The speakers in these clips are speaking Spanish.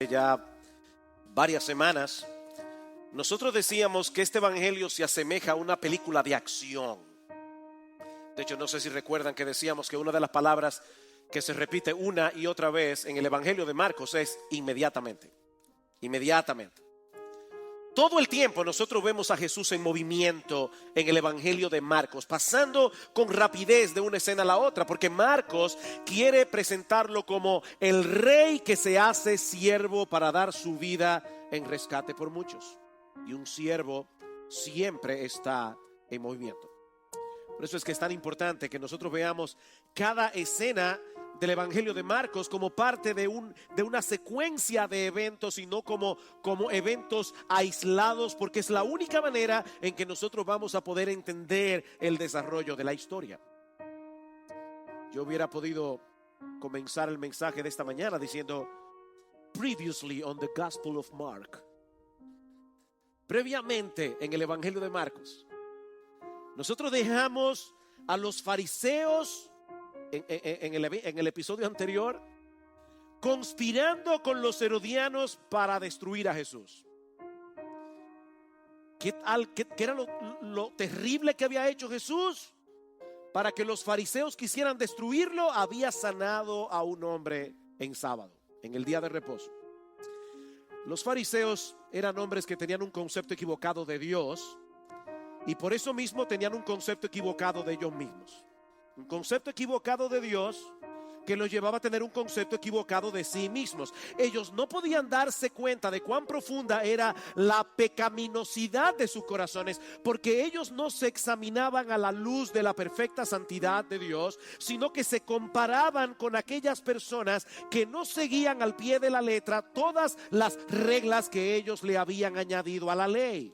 hace ya varias semanas, nosotros decíamos que este evangelio se asemeja a una película de acción. De hecho, no sé si recuerdan que decíamos que una de las palabras que se repite una y otra vez en el evangelio de Marcos es inmediatamente. Inmediatamente. Todo el tiempo nosotros vemos a Jesús en movimiento en el evangelio de Marcos, pasando con rapidez de una escena a la otra, porque Marcos quiere presentarlo como el rey que se hace siervo para dar su vida en rescate por muchos. Y un siervo siempre está en movimiento. Por eso es que es tan importante que nosotros veamos cada escena del evangelio de Marcos como parte de una secuencia de eventos y no como eventos aislados, porque es la única manera en que nosotros vamos a poder entender el desarrollo de la historia. Yo hubiera podido comenzar el mensaje de esta mañana diciendo previously on the Gospel of Mark. Previamente en el evangelio de Marcos, nosotros dejamos a los fariseos en el episodio anterior conspirando con los herodianos para destruir a Jesús. ¿Qué era lo terrible que había hecho Jesús? Para que los fariseos quisieran destruirlo, había sanado a un hombre en sábado, en el día de reposo. Los fariseos eran hombres que tenían un concepto equivocado de Dios y por eso mismo tenían un concepto equivocado de ellos mismos. Un concepto equivocado de Dios que los llevaba a tener un concepto equivocado de sí mismos. Ellos no podían darse cuenta de cuán profunda era la pecaminosidad de sus corazones, porque ellos no se examinaban a la luz de la perfecta santidad de Dios, sino que se comparaban con aquellas personas que no seguían al pie de la letra todas las reglas que ellos le habían añadido a la ley.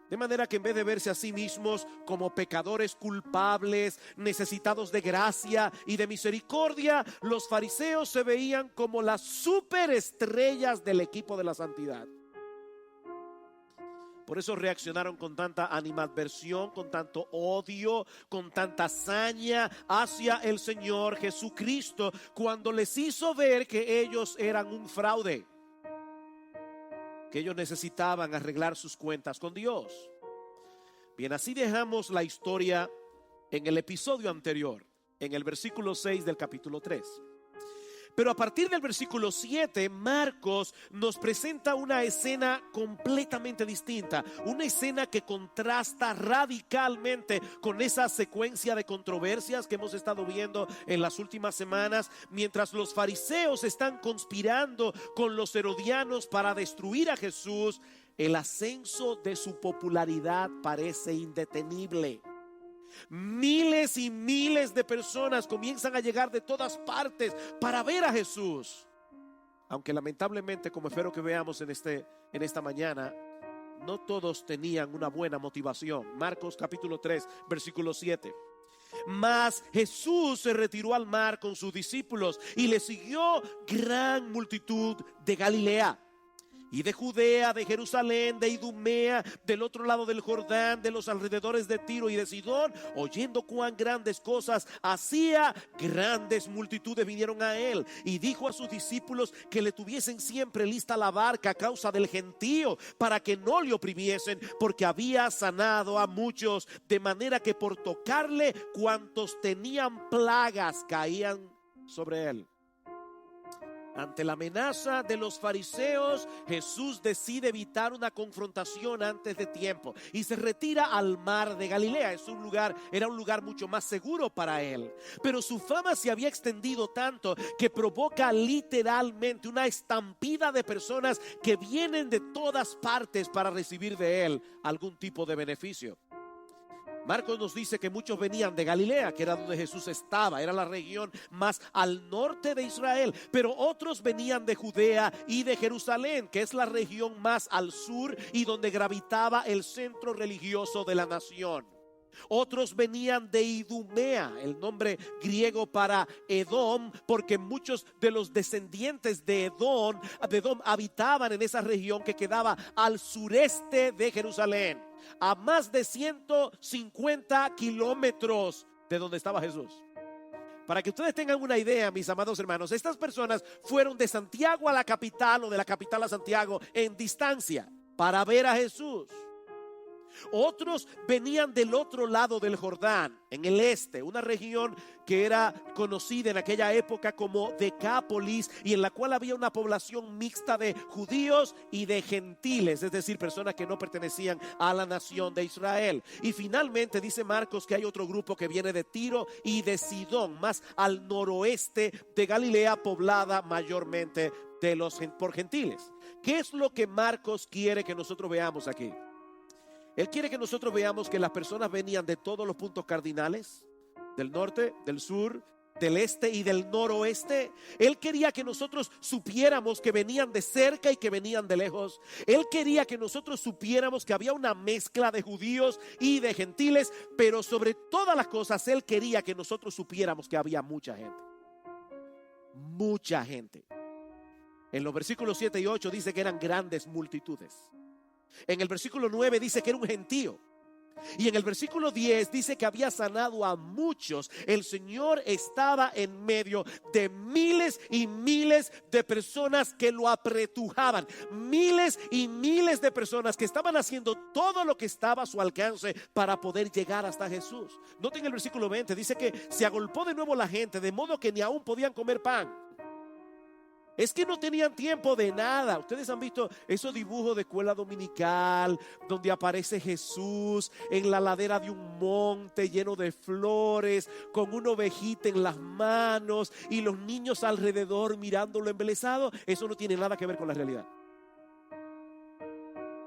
De manera que en vez de verse a sí mismos como pecadores culpables, necesitados de gracia y de misericordia, los fariseos se veían como las superestrellas del equipo de la santidad. Por eso reaccionaron con tanta animadversión, con tanto odio, con tanta hazaña hacia el Señor Jesucristo, cuando les hizo ver que ellos eran un fraude, que ellos necesitaban arreglar sus cuentas con Dios. Bien, así dejamos la historia en el episodio anterior, en el versículo 6 del capítulo 3. Pero a partir del versículo 7, Marcos nos presenta una escena completamente distinta, una escena que contrasta radicalmente con esa secuencia de controversias que hemos estado viendo en las últimas semanas, mientras los fariseos están conspirando con los herodianos para destruir a Jesús. El ascenso de su popularidad parece indetenible. Miles y miles de personas comienzan a llegar de todas partes para ver a Jesús. Aunque lamentablemente, como espero que veamos en esta mañana, no todos tenían una buena motivación. Marcos capítulo 3, versículo 7. Mas Jesús se retiró al mar con sus discípulos y le siguió gran multitud de Galilea y de Judea, de Jerusalén, de Idumea, del otro lado del Jordán, de los alrededores de Tiro y de Sidón. Oyendo cuán grandes cosas hacía, grandes multitudes vinieron a él. Y dijo a sus discípulos que le tuviesen siempre lista la barca a causa del gentío, para que no le oprimiesen, porque había sanado a muchos, de manera que por tocarle, cuantos tenían plagas caían sobre él. Ante la amenaza de los fariseos, Jesús decide evitar una confrontación antes de tiempo y se retira al mar de Galilea. Era un lugar mucho más seguro para él. Pero su fama se había extendido tanto que provoca literalmente una estampida de personas que vienen de todas partes para recibir de él algún tipo de beneficio. Marcos nos dice que muchos venían de Galilea, que era donde Jesús estaba, era la región más al norte de Israel, pero otros venían de Judea y de Jerusalén, que es la región más al sur y donde gravitaba el centro religioso de la nación. Otros venían de Idumea, el nombre griego para Edom, porque muchos de los descendientes de Edom habitaban en esa región que quedaba al sureste de Jerusalén, a más de 150 kilómetros de donde estaba Jesús. Para que ustedes tengan una idea, mis amados hermanos, estas personas fueron de Santiago a la capital o de la capital a Santiago en distancia para ver a Jesús. Otros venían del otro lado del Jordán, en el este, una región que era conocida en aquella época como Decápolis, y en la cual había una población mixta de judíos y de gentiles, es decir, personas que no pertenecían a la nación de Israel. Y finalmente dice Marcos que hay otro grupo que viene de Tiro y de Sidón, más al noroeste de Galilea, poblada mayormente por gentiles. ¿Qué es lo que Marcos quiere que nosotros veamos aquí? Él quiere que nosotros veamos que las personas venían de todos los puntos cardinales, del norte, del sur, del este y del noroeste. Él quería que nosotros supiéramos que venían de cerca y que venían de lejos. Él quería que nosotros supiéramos que había una mezcla de judíos y de gentiles, pero sobre todas las cosas Él quería que nosotros supiéramos que había mucha gente. Mucha gente. En los versículos 7 y 8 dice que eran grandes multitudes. En el versículo 9 dice que era un gentío. Y en el versículo 10 dice que había sanado a muchos. El Señor estaba en medio de miles y miles de personas que lo apretujaban. Miles y miles de personas que estaban haciendo todo lo que estaba a su alcance para poder llegar hasta Jesús. Noten el versículo 20, dice que se agolpó de nuevo la gente, de modo que ni aún podían comer pan. Es que no tenían tiempo de nada. Ustedes han visto esos dibujos de escuela dominical donde aparece Jesús en la ladera de un monte lleno de flores, con una ovejita en las manos y los niños alrededor mirándolo embelesado. Eso no tiene nada que ver con la realidad.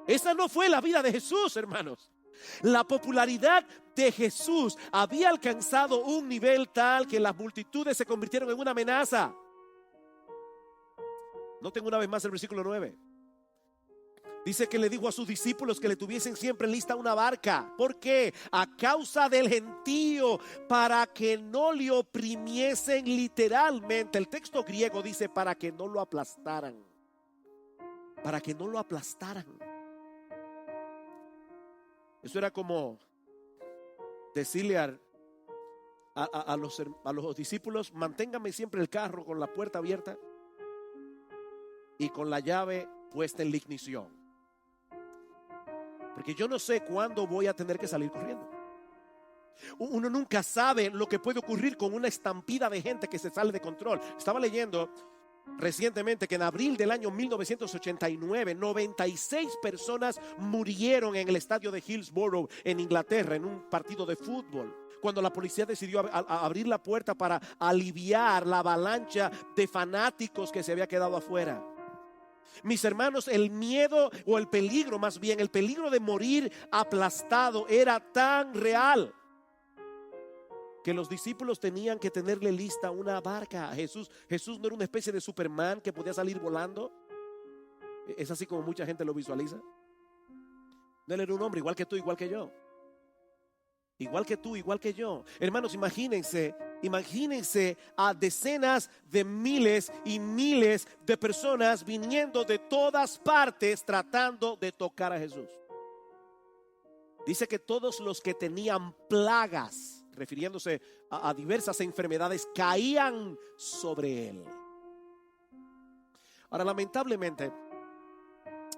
Esa no fue la vida de Jesús, hermanos. La popularidad de Jesús había alcanzado un nivel tal que las multitudes se convirtieron en una amenaza. Noten una vez más el versículo 9. Dice que le dijo a sus discípulos que le tuviesen siempre lista una barca. ¿Por qué? A causa del gentío, para que no le oprimiesen literalmente. El texto griego dice para que no lo aplastaran. Para que no lo aplastaran. Eso era como decirle a los discípulos: manténganme siempre el carro con la puerta abierta y con la llave puesta en la ignición, porque yo no sé cuándo voy a tener que salir corriendo. Uno nunca sabe lo que puede ocurrir con una estampida de gente que se sale de control. Estaba leyendo recientemente que en abril del año 1989 96 personas murieron en el estadio de Hillsborough en Inglaterra en un partido de fútbol, cuando la policía decidió abrir la puerta para aliviar la avalancha de fanáticos que se había quedado afuera. Mis hermanos, el miedo o el peligro, más bien el peligro de morir aplastado era tan real que los discípulos tenían que tenerle lista una barca a Jesús. Jesús no era una especie de Superman que podía salir volando. Es así como mucha gente lo visualiza. No, él era un hombre igual que tú, igual que yo. Igual que tú, igual que yo. Hermanos, imagínense a decenas de miles y miles de personas viniendo de todas partes tratando de tocar a Jesús. Dice que todos los que tenían plagas, refiriéndose a diversas enfermedades, caían sobre él. Ahora, lamentablemente,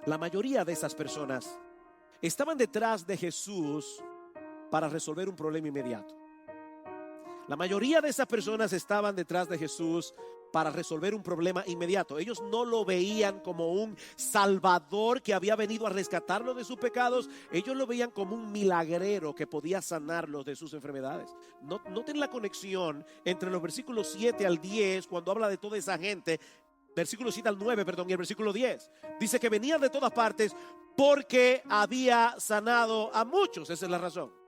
la mayoría de esas personas estaban detrás de Jesús para resolver un problema inmediato. La mayoría de esas personas estaban detrás de Jesús para resolver un problema inmediato. Ellos no lo veían como un salvador que había venido a rescatarlos de sus pecados. Ellos lo veían como un milagrero que podía sanarlos de sus enfermedades. Noten la conexión entre los versículos 7 al 10 cuando habla de toda esa gente. Versículo 7 al 9, y el versículo 10 dice que venían de todas partes porque había sanado a muchos. Esa es la razón.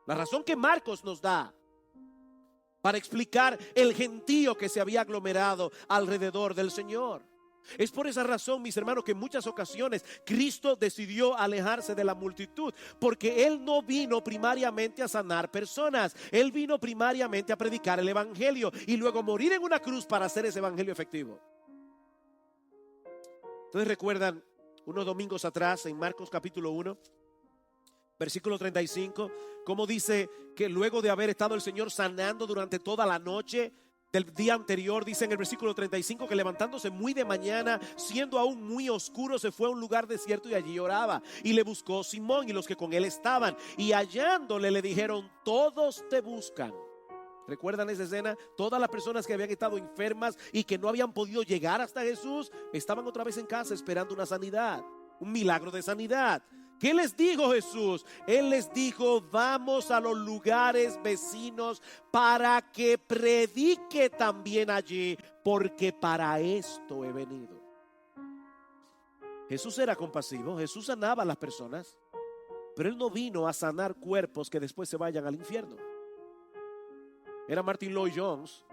La razón que Marcos nos da para explicar el gentío que se había aglomerado alrededor del Señor. Es por esa razón, mis hermanos, que en muchas ocasiones Cristo decidió alejarse de la multitud, porque Él no vino primariamente a sanar personas. Él vino primariamente a predicar el evangelio y luego morir en una cruz para hacer ese evangelio efectivo. Ustedes recuerdan unos domingos atrás en Marcos capítulo 1, Versículo 35, como dice que luego de haber estado el Señor sanando durante toda la noche del día anterior, dice en el versículo 35 que levantándose muy de mañana, siendo aún muy oscuro, se fue a un lugar desierto y allí oraba. Y le buscó Simón y los que con él estaban, y hallándole le dijeron: todos te buscan. ¿Recuerdan esa escena? Todas las personas que habían estado enfermas y que no habían podido llegar hasta Jesús, estaban otra vez en casa esperando una sanidad, un milagro de sanidad. ¿Qué les dijo Jesús? Él les dijo: vamos a los lugares vecinos para que predique también allí, porque para esto he venido. Jesús era compasivo, Jesús sanaba a las personas, pero Él no vino a sanar cuerpos que después se vayan al infierno. Era Martin Lloyd-Jones,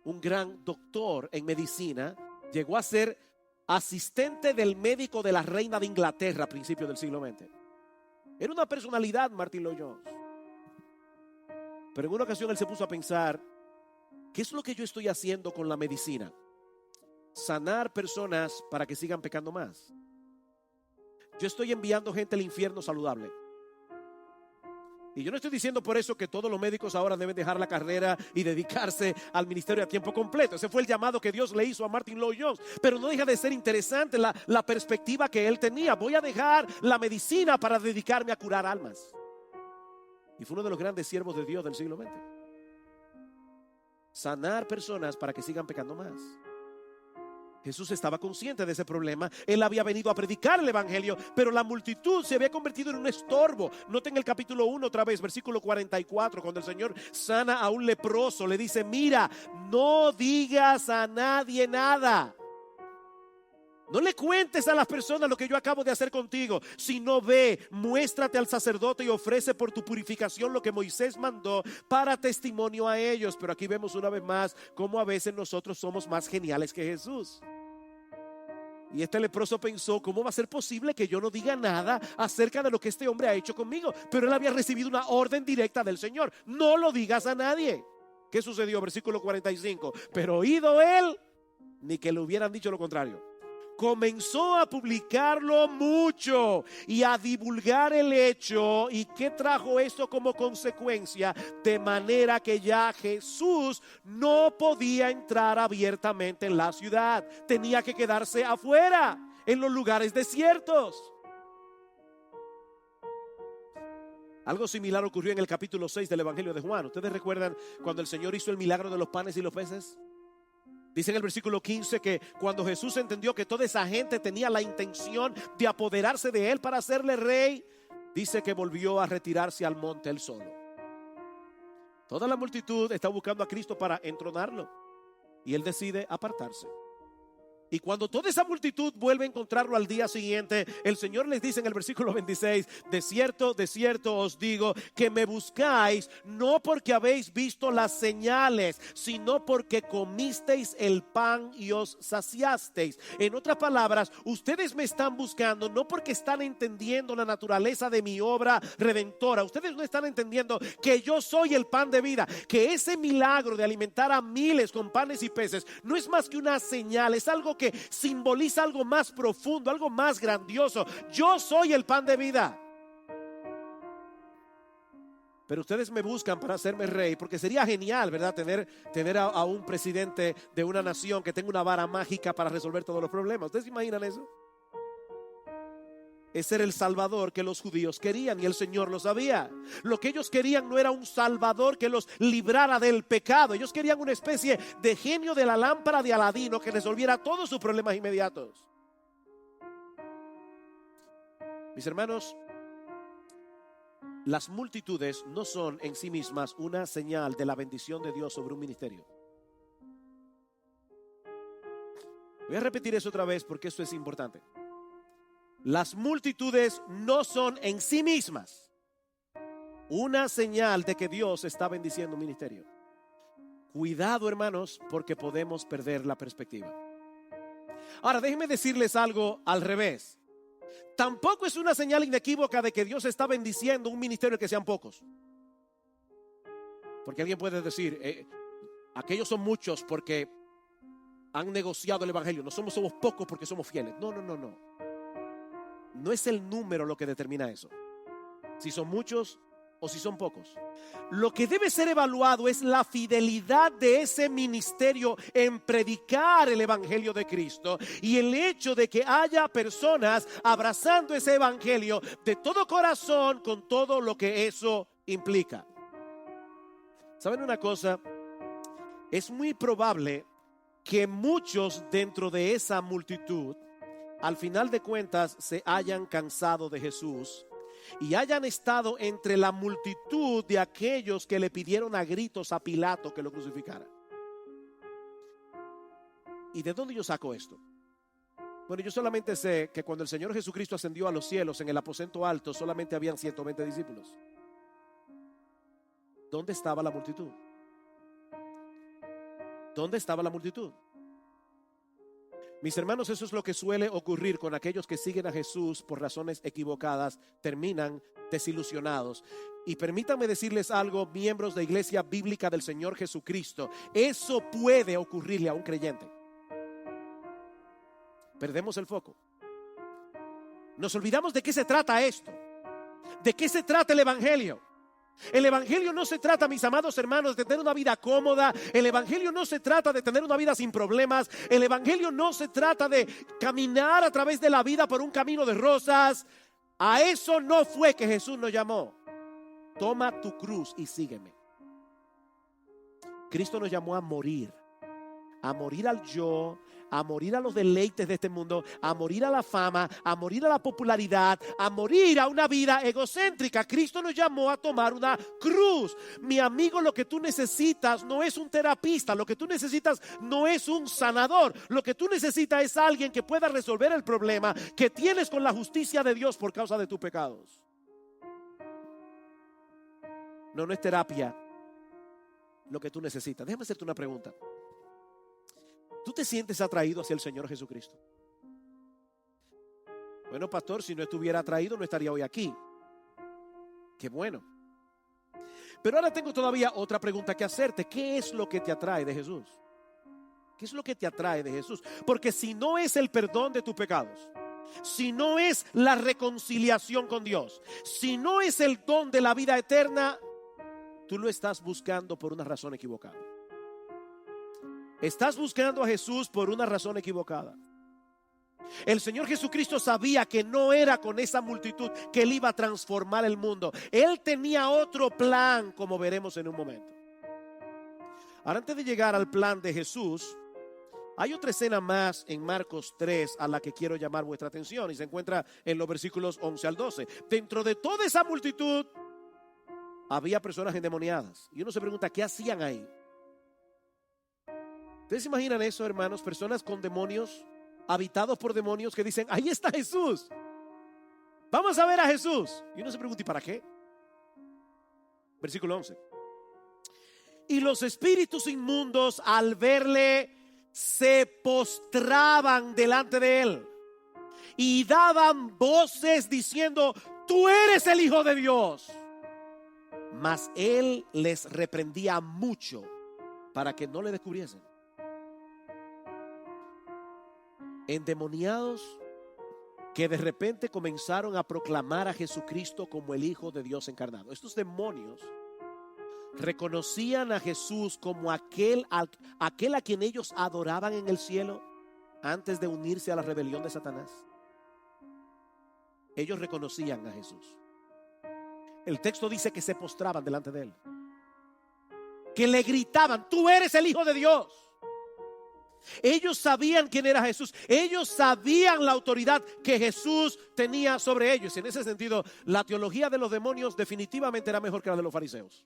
un gran doctor en medicina, llegó a ser asistente del médico de la reina de Inglaterra a principios del siglo XX. Era una personalidad Martin Lloyd-Jones. Pero en una ocasión él se puso a pensar: ¿qué es lo que yo estoy haciendo con la medicina? Sanar personas para que sigan pecando más. Yo estoy enviando gente al infierno saludable. Y yo no estoy diciendo por eso que todos los médicos ahora deben dejar la carrera y dedicarse al ministerio a tiempo completo. Ese fue el llamado que Dios le hizo a Martin Lloyd-Jones. Pero no deja de ser interesante la perspectiva que él tenía. Voy a dejar la medicina para dedicarme a curar almas. Y fue uno de los grandes siervos de Dios del siglo XX. Sanar personas para que sigan pecando más. Jesús estaba consciente de ese problema. Él había venido a predicar el evangelio, pero la multitud se había convertido en un estorbo. Noten el capítulo 1 otra vez, versículo 44, cuando el Señor sana a un leproso, le dice: mira, no digas a nadie nada. No le cuentes a las personas lo que yo acabo de hacer contigo, sino ve, muéstrate al sacerdote y ofrece por tu purificación lo que Moisés mandó para testimonio a ellos. Pero aquí vemos una vez más cómo a veces nosotros somos más geniales que Jesús. Y este leproso pensó: ¿cómo va a ser posible que yo no diga nada acerca de lo que este hombre ha hecho conmigo? Pero él había recibido una orden directa del Señor: no lo digas a nadie. ¿Qué sucedió? Versículo 45. Pero oído él, ni que le hubieran dicho lo contrario, comenzó a publicarlo mucho y a divulgar el hecho. ¿Y qué trajo esto como consecuencia? De manera que ya Jesús no podía entrar abiertamente en la ciudad. Tenía que quedarse afuera, en los lugares desiertos. Algo similar ocurrió en el capítulo 6 del Evangelio de Juan. ¿Ustedes recuerdan cuando el Señor hizo el milagro de los panes y los peces? Dice en el versículo 15 que cuando Jesús entendió que toda esa gente tenía la intención de apoderarse de él para hacerle rey, dice que volvió a retirarse al monte él solo. Toda la multitud está buscando a Cristo para entronarlo, y él decide apartarse. Y cuando toda esa multitud vuelve a encontrarlo al día siguiente, el Señor les dice en el versículo 26: de cierto os digo que me buscáis no porque habéis visto las señales, sino porque comisteis el pan y os saciasteis. En otras palabras, ustedes me están buscando no porque están entendiendo la naturaleza de mi obra redentora. Ustedes no están entendiendo que yo soy el pan de vida, que ese milagro de alimentar a miles con panes y peces no es más que una señal, es algo que simboliza algo más profundo, algo más grandioso. Yo soy el pan de vida. Pero ustedes me buscan para hacerme rey, porque sería genial, ¿verdad? Tener a un presidente de una nación que tenga una vara mágica para resolver todos los problemas. ¿Ustedes se imaginan eso? Ese era el Salvador que los judíos querían, y el Señor lo sabía. Lo que ellos querían no era un Salvador que los librara del pecado. Ellos querían una especie de genio de la lámpara de Aladino que resolviera todos sus problemas inmediatos. Mis hermanos, las multitudes no son en sí mismas una señal de la bendición de Dios sobre un ministerio. Voy a repetir eso otra vez porque esto es importante. Las multitudes no son en sí mismas una señal de que Dios está bendiciendo un ministerio. Cuidado, hermanos, porque podemos perder la perspectiva. Ahora, déjenme decirles algo al revés. Tampoco es una señal inequívoca de que Dios está bendiciendo un ministerio que sean pocos. Porque alguien puede decir, aquellos son muchos porque han negociado el evangelio. Nosotros somos pocos porque somos fieles. No. No es el número lo que determina eso. si son muchos o si son pocos. Lo que debe ser evaluado es la fidelidad de ese ministerio en predicar el evangelio de Cristo y el hecho de que haya personas abrazando ese evangelio de todo corazón con todo lo que eso implica. ¿Saben una cosa? Es muy probable que muchos dentro de esa multitud al final de cuentas se hayan cansado de Jesús y hayan estado entre la multitud de aquellos que le pidieron a gritos a Pilato que lo crucificara. ¿Y de dónde yo saco esto? Bueno, yo solamente sé que cuando el Señor Jesucristo ascendió a los cielos en el aposento alto, solamente habían 120 discípulos. ¿Dónde estaba la multitud? ¿Dónde estaba la multitud? Mis hermanos, eso es lo que suele ocurrir con aquellos que siguen a Jesús por razones equivocadas, terminan desilusionados. Y permítanme decirles algo, miembros de Iglesia Bíblica del Señor Jesucristo, eso puede ocurrirle a un creyente. Perdemos el foco. Nos olvidamos de qué se trata esto, de qué se trata el evangelio. El evangelio no se trata, mis amados hermanos, de tener una vida cómoda. El evangelio no se trata de tener una vida sin problemas. El evangelio no se trata de caminar a través de la vida por un camino de rosas. A eso no fue que Jesús nos llamó. Toma tu cruz y sígueme. Cristo nos llamó a morir al yo, a morir a los deleites de este mundo, a morir a la fama, a morir a la popularidad, a morir a una vida egocéntrica. Cristo nos llamó a tomar una cruz. Mi amigo, lo que tú necesitas no es un terapista, lo que tú necesitas no es un sanador, lo que tú necesitas es alguien que pueda resolver el problema que tienes con la justicia de Dios por causa de tus pecados. No es terapia lo que tú necesitas. Déjame hacerte una pregunta. ¿Tú te sientes atraído hacia el Señor Jesucristo? Bueno, pastor, si no estuviera atraído no estaría hoy aquí. Qué bueno. Pero ahora tengo todavía otra pregunta que hacerte. ¿Qué es lo que te atrae de Jesús? ¿Qué es lo que te atrae de Jesús? Porque si no es el perdón de tus pecados, si no es la reconciliación con Dios, si no es el don de la vida eterna, tú lo estás buscando por una razón equivocada. Estás buscando a Jesús por una razón equivocada. El Señor Jesucristo sabía que no era con esa multitud que Él iba a transformar el mundo. Él tenía otro plan, como veremos en un momento. Ahora, antes de llegar al plan de Jesús, hay otra escena más en Marcos 3 a la que quiero llamar vuestra atención y se encuentra en los versículos 11 al 12. Dentro de toda esa multitud había personas endemoniadas y uno se pregunta, ¿qué hacían ahí? ¿Ustedes se imaginan eso, hermanos? Personas con demonios, habitados por demonios que dicen, ahí está Jesús. Vamos a ver a Jesús. Y uno se pregunta, ¿y para qué? Versículo 11. Y los espíritus inmundos al verle se postraban delante de él y daban voces diciendo, tú eres el Hijo de Dios. Mas él les reprendía mucho para que no le descubriesen. Endemoniados que de repente comenzaron a proclamar a Jesucristo como el Hijo de Dios encarnado. Estos demonios reconocían a Jesús como aquel a quien ellos adoraban en el cielo antes de unirse a la rebelión de Satanás. Ellos reconocían a Jesús. El texto dice que se postraban delante de él, que le gritaban, tú eres el Hijo de Dios. Ellos sabían quién era Jesús. Ellos sabían la autoridad que Jesús tenía sobre ellos. En ese sentido, la teología de los demonios definitivamente era mejor que la de los fariseos.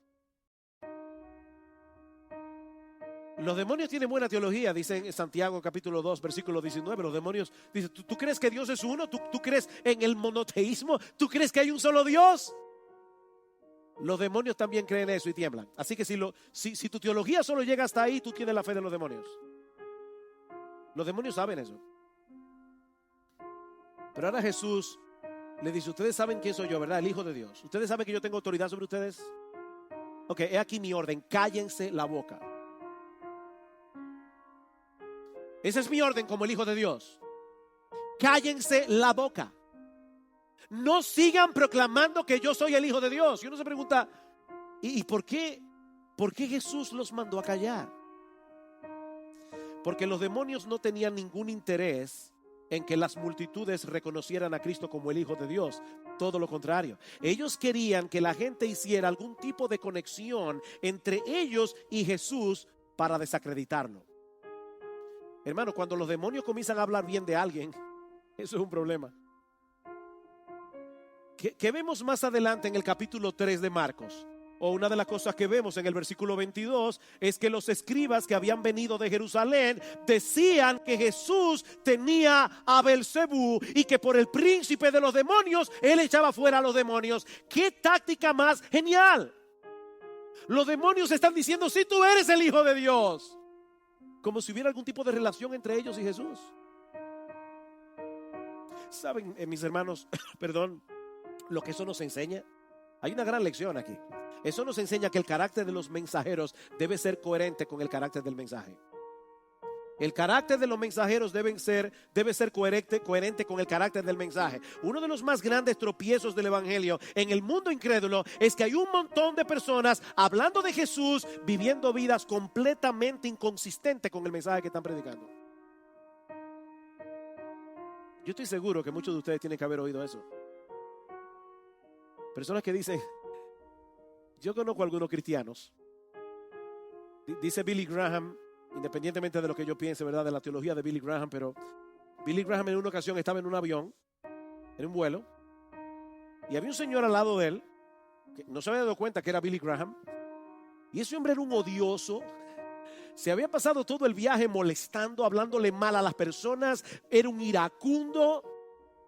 Los demonios tienen buena teología, dice en Santiago capítulo 2 versículo 19. Los demonios dicen, ¿tú crees que Dios es uno? ¿Tú crees en el monoteísmo? ¿Tú crees que hay un solo Dios? Los demonios también creen eso y tiemblan. Así que si tu teología solo llega hasta ahí, tú tienes la fe de los demonios. Los demonios saben eso. Pero ahora Jesús le dice, ustedes saben quién soy yo, ¿verdad? El Hijo de Dios. Ustedes saben que yo tengo autoridad sobre ustedes. Ok, he aquí mi orden, cállense la boca. Ese es mi orden como el Hijo de Dios. Cállense la boca. No sigan proclamando que yo soy el Hijo de Dios. Y uno se pregunta, ¿y por qué? ¿Por qué Jesús los mandó a callar? Porque los demonios no tenían ningún interés en que las multitudes reconocieran a Cristo como el Hijo de Dios. Todo lo contrario. Ellos querían que la gente hiciera algún tipo de conexión entre ellos y Jesús para desacreditarlo. Hermano, cuando los demonios comienzan a hablar bien de alguien, eso es un problema. ¿Qué vemos más adelante en el capítulo 3 de Marcos? O una de las cosas que vemos en el versículo 22 es que los escribas que habían venido de Jerusalén decían que Jesús tenía a Belcebú y que por el príncipe de los demonios él echaba fuera a los demonios. ¡Qué táctica más genial! Los demonios están diciendo: si tú eres el Hijo de Dios, como si hubiera algún tipo de relación entre ellos y Jesús. ¿Saben, mis hermanos, perdón, lo que eso nos enseña? Hay una gran lección aquí. Eso nos enseña que el carácter de los mensajeros debe ser coherente con el carácter del mensaje. El carácter de los mensajeros debe ser coherente con el carácter del mensaje. Uno de los más grandes tropiezos del evangelio en el mundo incrédulo es que hay un montón de personas hablando de Jesús, viviendo vidas completamente inconsistentes con el mensaje que están predicando. Yo estoy seguro que muchos de ustedes tienen que haber oído eso. Personas que dicen: yo conozco a algunos cristianos. Dice Billy Graham, independientemente de lo que yo piense, ¿verdad?, de la teología de Billy Graham, pero Billy Graham en una ocasión estaba en un avión, en un vuelo, y había un señor al lado de él que no se había dado cuenta que era Billy Graham, y ese hombre era un odioso. Se había pasado todo el viaje molestando, hablándole mal a las personas. Era un iracundo,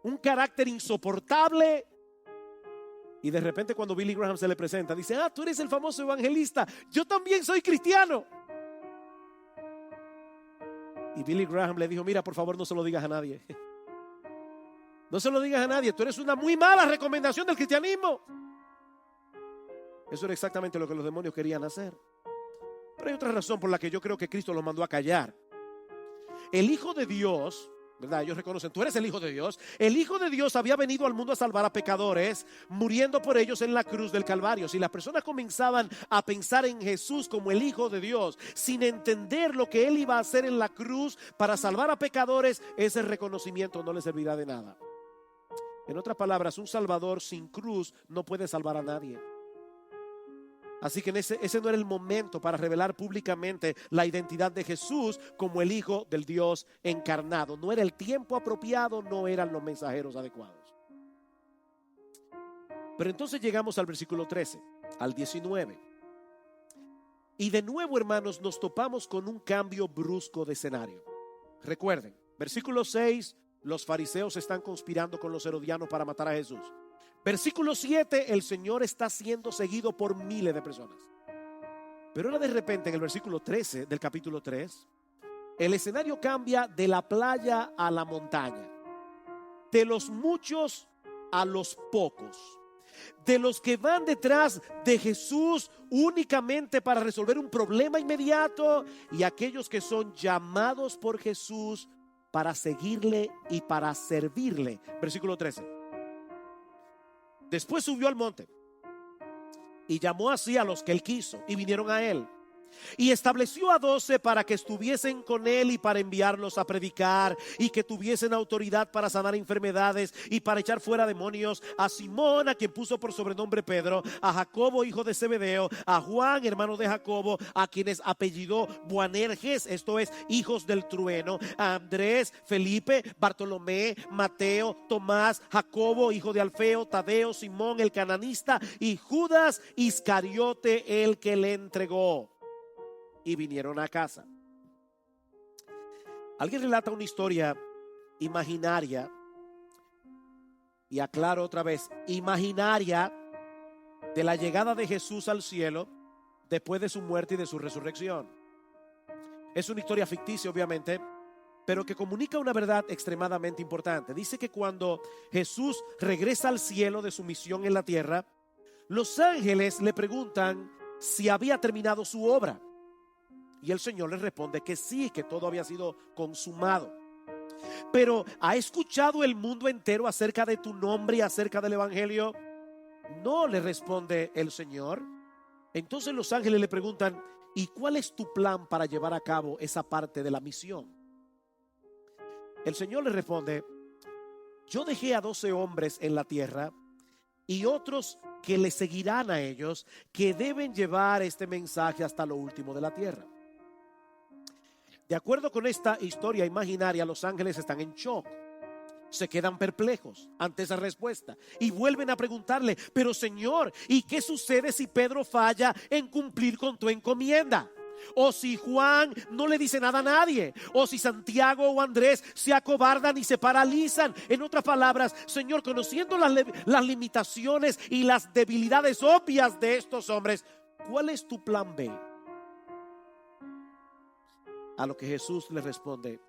un carácter insoportable. Y de repente, cuando Billy Graham se le presenta, dice: tú eres el famoso evangelista, yo también soy cristiano. Y Billy Graham le dijo: mira, por favor, no se lo digas a nadie. No se lo digas a nadie, tú eres una muy mala recomendación del cristianismo. Eso era exactamente lo que los demonios querían hacer. Pero hay otra razón por la que yo creo que Cristo los mandó a callar. El Hijo de Dios, ¿verdad? Ellos reconocen: tú eres el Hijo de Dios. El Hijo de Dios había venido al mundo a salvar a pecadores, muriendo por ellos en la cruz del Calvario. Si las personas comenzaban a pensar en Jesús como el Hijo de Dios, sin entender lo que Él iba a hacer en la cruz para salvar a pecadores, ese reconocimiento no les servirá de nada. En otras palabras, un Salvador sin cruz no puede salvar a nadie. Así que ese no era el momento para revelar públicamente la identidad de Jesús como el Hijo del Dios encarnado. No era el tiempo apropiado, no eran los mensajeros adecuados. Pero entonces llegamos al versículo 13, al 19. Y de nuevo, hermanos, nos topamos con un cambio brusco de escenario. Recuerden, versículo 6, los fariseos están conspirando con los herodianos para matar a Jesús. Versículo 7, el Señor está siendo seguido por miles de personas. Pero ahora de repente, en el versículo 13 del capítulo 3, el escenario cambia de la playa a la montaña, de los muchos a los pocos, de los que van detrás de Jesús únicamente para resolver un problema inmediato, y aquellos que son llamados por Jesús para seguirle y para servirle. Versículo 13. Después subió al monte y llamó así a los que él quiso, y vinieron a él. Y estableció a 12 para que estuviesen con él y para enviarlos a predicar, y que tuviesen autoridad para sanar enfermedades y para echar fuera demonios: a Simón, a quien puso por sobrenombre Pedro, a Jacobo, hijo de Zebedeo, a Juan, hermano de Jacobo, a quienes apellidó Boanerges, esto es, hijos del trueno, a Andrés, Felipe, Bartolomé, Mateo, Tomás, Jacobo, hijo de Alfeo, Tadeo, Simón el cananista, y Judas Iscariote, el que le entregó. Y vinieron a casa. Alguien relata una historia imaginaria, y aclaro otra vez, imaginaria, de la llegada de Jesús al cielo después de su muerte y de su resurrección. Es una historia ficticia, obviamente, pero que comunica una verdad extremadamente importante. Dice que cuando Jesús regresa al cielo de su misión en la tierra, los ángeles le preguntan si había terminado su obra. Y el Señor les responde que sí, que todo había sido consumado. Pero ¿ha escuchado el mundo entero acerca de tu nombre y acerca del evangelio? No, le responde el Señor. Entonces los ángeles le preguntan: ¿y cuál es tu plan para llevar a cabo esa parte de la misión? El Señor le responde: yo dejé a 12 hombres en la tierra y otros que le seguirán a ellos, que deben llevar este mensaje hasta lo último de la tierra. De acuerdo con esta historia imaginaria, los ángeles están en shock. Se quedan perplejos ante esa respuesta y vuelven a preguntarle: pero Señor, ¿y qué sucede si Pedro falla en cumplir con tu encomienda? O si Juan no le dice nada a nadie, o si Santiago o Andrés se acobardan y se paralizan. En otras palabras, Señor, conociendo las limitaciones y las debilidades obvias de estos hombres, ¿cuál es tu plan B? A lo que Jesús le responde: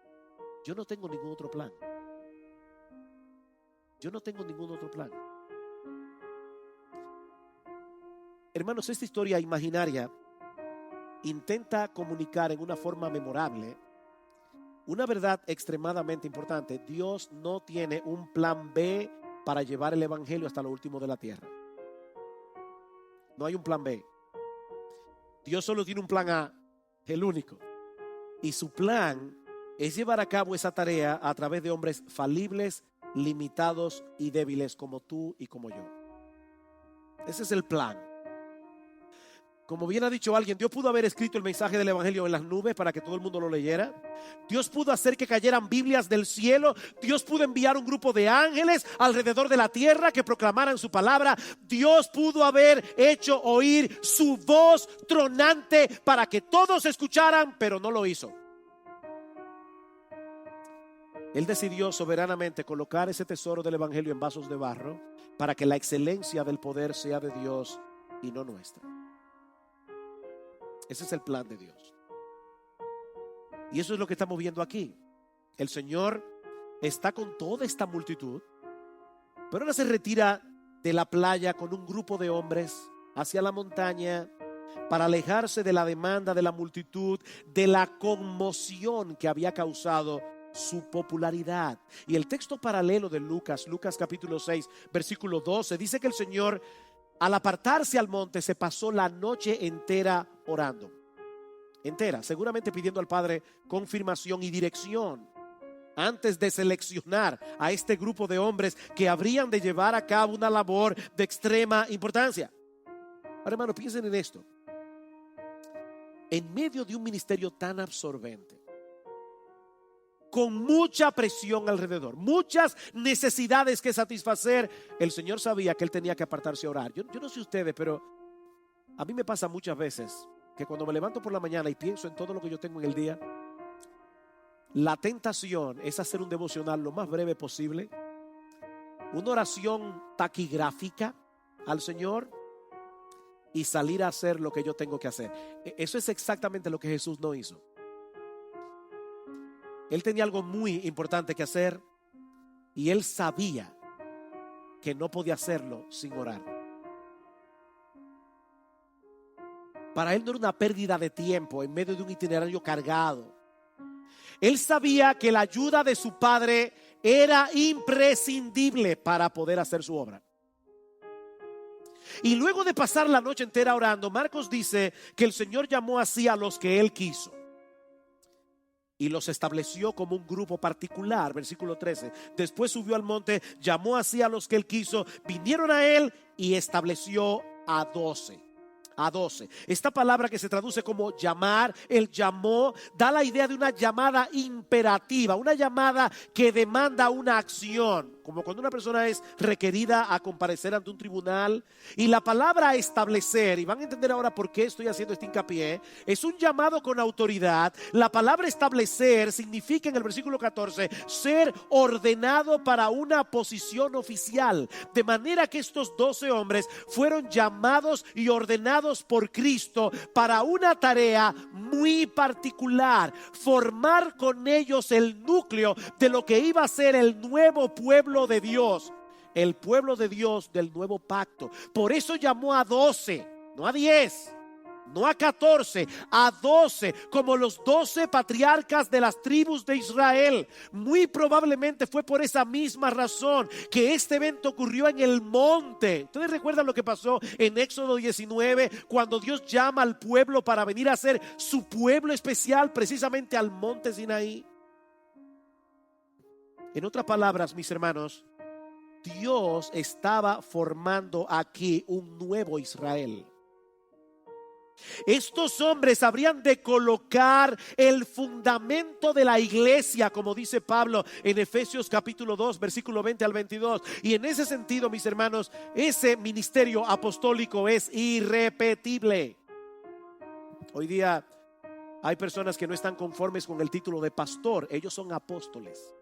yo no tengo ningún otro plan. Yo no tengo ningún otro plan. Hermanos, esta historia imaginaria intenta comunicar en una forma memorable una verdad extremadamente importante. Dios no tiene un plan B para llevar el evangelio hasta lo último de la tierra. No hay un plan B. Dios solo tiene un plan A, el único. Y su plan es llevar a cabo esa tarea a través de hombres falibles, limitados y débiles como tú y como yo. Ese es el plan. Como bien ha dicho alguien, Dios pudo haber escrito el mensaje del evangelio en las nubes para que todo el mundo lo leyera. Dios pudo hacer que cayeran Biblias del cielo. Dios pudo enviar un grupo de ángeles alrededor de la tierra que proclamaran su palabra. Dios pudo haber hecho oír su voz tronante para que todos escucharan, pero no lo hizo. Él decidió soberanamente colocar ese tesoro del evangelio en vasos de barro para que la excelencia del poder sea de Dios y no nuestra. Ese es el plan de Dios. Y eso es lo que estamos viendo aquí. El Señor está con toda esta multitud, pero ahora se retira de la playa con un grupo de hombres hacia la montaña para alejarse de la demanda de la multitud, de la conmoción que había causado su popularidad. Y el texto paralelo de Lucas capítulo 6, versículo 12, dice que el Señor, al apartarse al monte, se pasó la noche entera orando. Entera, seguramente pidiendo al Padre confirmación y dirección antes de seleccionar a este grupo de hombres que habrían de llevar a cabo una labor de extrema importancia. Ahora, hermano, piensen en esto. En medio de un ministerio tan absorbente, con mucha presión alrededor, muchas necesidades que satisfacer, el Señor sabía que Él tenía que apartarse a orar. Yo no sé ustedes, pero a mí me pasa muchas veces que cuando me levanto por la mañana y pienso en todo lo que yo tengo en el día, la tentación es hacer un devocional lo más breve posible, una oración taquigráfica al Señor y salir a hacer lo que yo tengo que hacer. Eso es exactamente lo que Jesús no hizo. Él tenía algo muy importante que hacer y Él sabía que no podía hacerlo sin orar. Para Él no era una pérdida de tiempo en medio de un itinerario cargado. Él sabía que la ayuda de su Padre era imprescindible para poder hacer su obra. Y luego de pasar la noche entera orando, Marcos dice que el Señor llamó así a los que Él quiso y los estableció como un grupo particular. Versículo 13. Después subió al monte, llamó así a los que Él quiso, vinieron a Él y estableció a 12. A 12. Esta palabra que se traduce como llamar, Él llamó, da la idea de una llamada imperativa, una llamada que demanda una acción, como cuando una persona es requerida a comparecer ante un tribunal. Y la palabra establecer, y van a entender ahora por qué estoy haciendo este hincapié, es un llamado con autoridad. La palabra establecer significa, en el versículo 14, ser ordenado para una posición oficial, de manera que estos 12 hombres fueron llamados y ordenados por Cristo para una tarea muy particular: formar con ellos el núcleo de lo que iba a ser el nuevo pueblo de Dios, el pueblo de Dios del nuevo pacto. Por eso llamó a 12, no a 10. no a 14, a 12, como los 12 patriarcas de las tribus de Israel. Muy probablemente fue por esa misma razón que este evento ocurrió en el monte. ¿Ustedes recuerdan lo que pasó en Éxodo 19 cuando Dios llama al pueblo para venir a ser su pueblo especial precisamente al monte Sinaí? En otras palabras, mis hermanos, Dios estaba formando aquí un nuevo Israel. Estos hombres habrían de colocar el fundamento de la iglesia, como dice Pablo en Efesios capítulo 2, versículo 20 al 22. Y en ese sentido, mis hermanos, ese ministerio apostólico es irrepetible. Hoy día hay personas que no están conformes con el título de pastor. Ellos son apóstoles.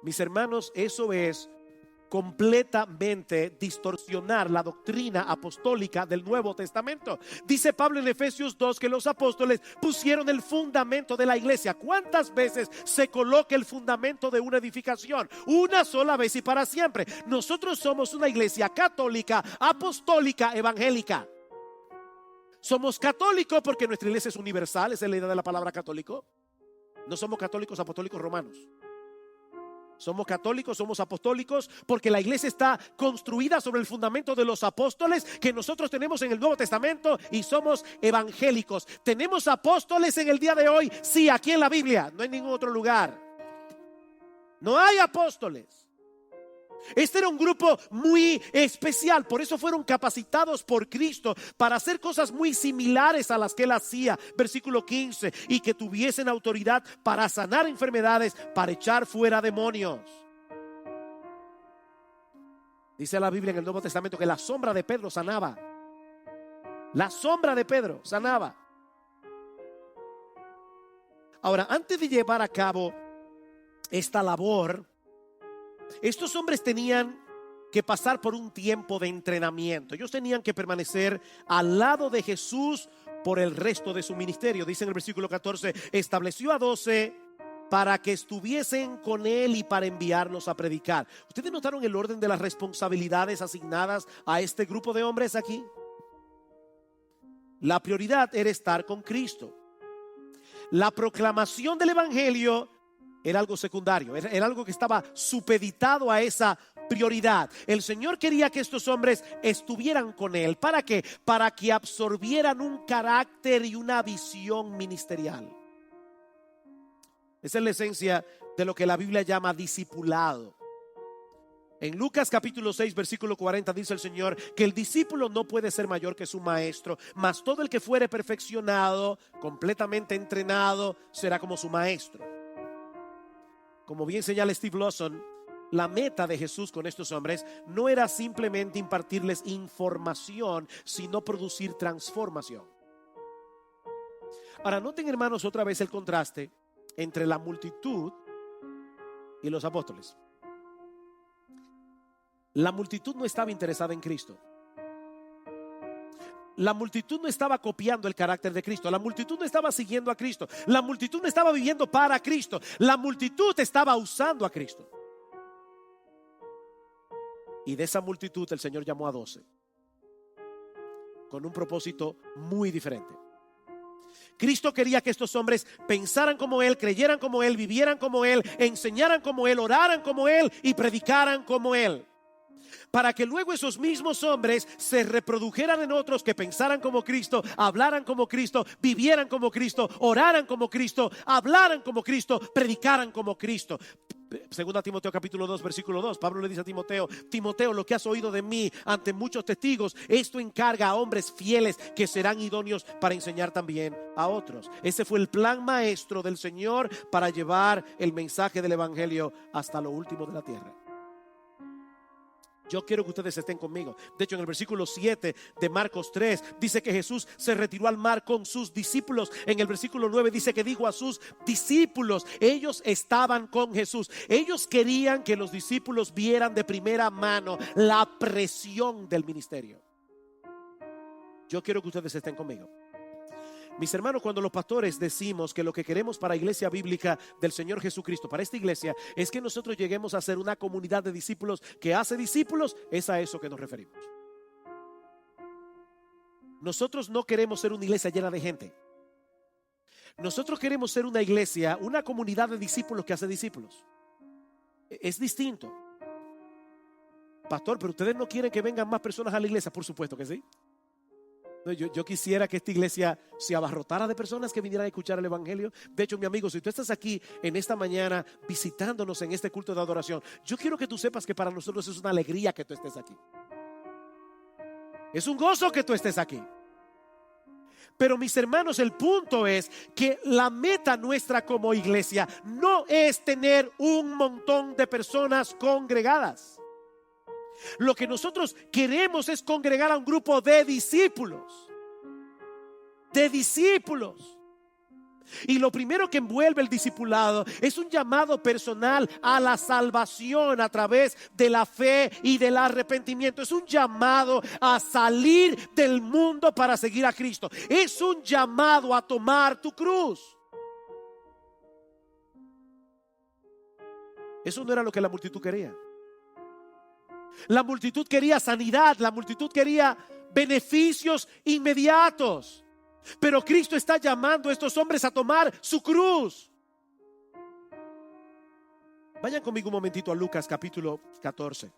Mis hermanos, eso es completamente distorsionar la doctrina apostólica del Nuevo Testamento. Dice Pablo en Efesios 2 que los apóstoles pusieron el fundamento de la iglesia. ¿Cuántas veces se coloca el fundamento de una edificación? Una sola vez y para siempre. Nosotros somos una iglesia católica, apostólica, evangélica. Somos católicos porque nuestra iglesia es universal. Esa es la idea de la palabra católico. No somos católicos apostólicos romanos. Somos católicos, somos apostólicos porque la iglesia está construida sobre el fundamento de los apóstoles que nosotros tenemos en el Nuevo Testamento, y somos evangélicos. ¿Tenemos apóstoles en el día de hoy? Sí, aquí en la Biblia, no en ningún otro lugar. No hay apóstoles. Este era un grupo muy especial, por eso fueron capacitados por Cristo para hacer cosas muy similares a las que él hacía. Versículo 15, y que tuviesen autoridad para sanar enfermedades, para echar fuera demonios. Dice la Biblia en el Nuevo Testamento que la sombra de Pedro sanaba. La sombra de Pedro sanaba. Ahora, antes de llevar a cabo esta labor, estos hombres tenían que pasar por un tiempo de entrenamiento. Ellos tenían que permanecer al lado de Jesús por el resto de su ministerio. Dice en el versículo 14, estableció a 12 para que estuviesen con él y para enviarlos a predicar. ¿Ustedes notaron el orden de las responsabilidades asignadas a este grupo de hombres aquí? La prioridad era estar con Cristo. La proclamación del evangelio era algo secundario, era algo que estaba supeditado a esa prioridad. El Señor quería que estos hombres estuvieran con él. ¿Para qué? Para que absorbieran un carácter y una visión ministerial. Esa es la esencia de lo que la Biblia llama discipulado. En Lucas capítulo 6 versículo 40 dice el Señor que el discípulo no puede ser mayor que su maestro, mas todo el que fuere perfeccionado, completamente entrenado, será como su maestro. Como bien señala Steve Lawson, la meta de Jesús con estos hombres no era simplemente impartirles información, sino producir transformación. Ahora, noten, hermanos, otra vez el contraste entre la multitud y los apóstoles. La multitud no estaba interesada en Cristo. La multitud no estaba copiando el carácter de Cristo. La multitud no estaba siguiendo a Cristo. La multitud no estaba viviendo para Cristo. La multitud estaba usando a Cristo. Y de esa multitud el Señor llamó a 12 con un propósito muy diferente. Cristo quería que estos hombres pensaran como Él, creyeran como Él, vivieran como Él, enseñaran como Él, oraran como Él y predicaran como Él, para que luego esos mismos hombres se reprodujeran en otros que pensaran como Cristo, hablaran como Cristo, vivieran como Cristo, oraran como Cristo, hablaran como Cristo, predicaran como Cristo. Segunda Timoteo capítulo 2 versículo 2, Pablo le dice a Timoteo: Timoteo, lo que has oído de mí ante muchos testigos, esto encarga a hombres fieles que serán idóneos para enseñar también a otros. Ese fue el plan maestro del Señor para llevar el mensaje del evangelio hasta lo último de la tierra. Yo quiero que ustedes estén conmigo. De hecho, en el versículo 7 de Marcos 3 dice que Jesús se retiró al mar con sus discípulos. En el versículo 9 dice que dijo a sus discípulos. Ellos estaban con Jesús. Ellos querían que los discípulos vieran de primera mano la presión del ministerio. Yo quiero que ustedes estén conmigo. Mis hermanos, cuando los pastores decimos que lo que queremos para Iglesia Bíblica del Señor Jesucristo, para esta iglesia, es que nosotros lleguemos a ser una comunidad de discípulos que hace discípulos, es a eso que nos referimos. Nosotros no queremos ser una iglesia llena de gente. Nosotros queremos ser una iglesia, una comunidad de discípulos que hace discípulos. Es distinto. Pastor, pero ustedes no quieren que vengan más personas a la iglesia. Por supuesto que sí. Yo quisiera que esta iglesia se abarrotara de personas que vinieran a escuchar el evangelio. De hecho, mi amigo, si tú estás aquí en esta mañana visitándonos en este culto de adoración, yo quiero que tú sepas que para nosotros es una alegría que tú estés aquí. Es un gozo que tú estés aquí. Pero mis hermanos, el punto es que la meta nuestra como iglesia no es tener un montón de personas congregadas. Lo que nosotros queremos es congregar a un grupo de discípulos. De discípulos. Y lo primero que envuelve el discipulado es un llamado personal a la salvación a través de la fe y del arrepentimiento. Es un llamado a salir del mundo para seguir a Cristo. Es un llamado a tomar tu cruz. Eso no era lo que la multitud quería. La multitud quería sanidad, la multitud quería beneficios inmediatos. Pero Cristo está llamando a estos hombres a tomar su cruz. Vayan conmigo un momentito a Lucas capítulo 14.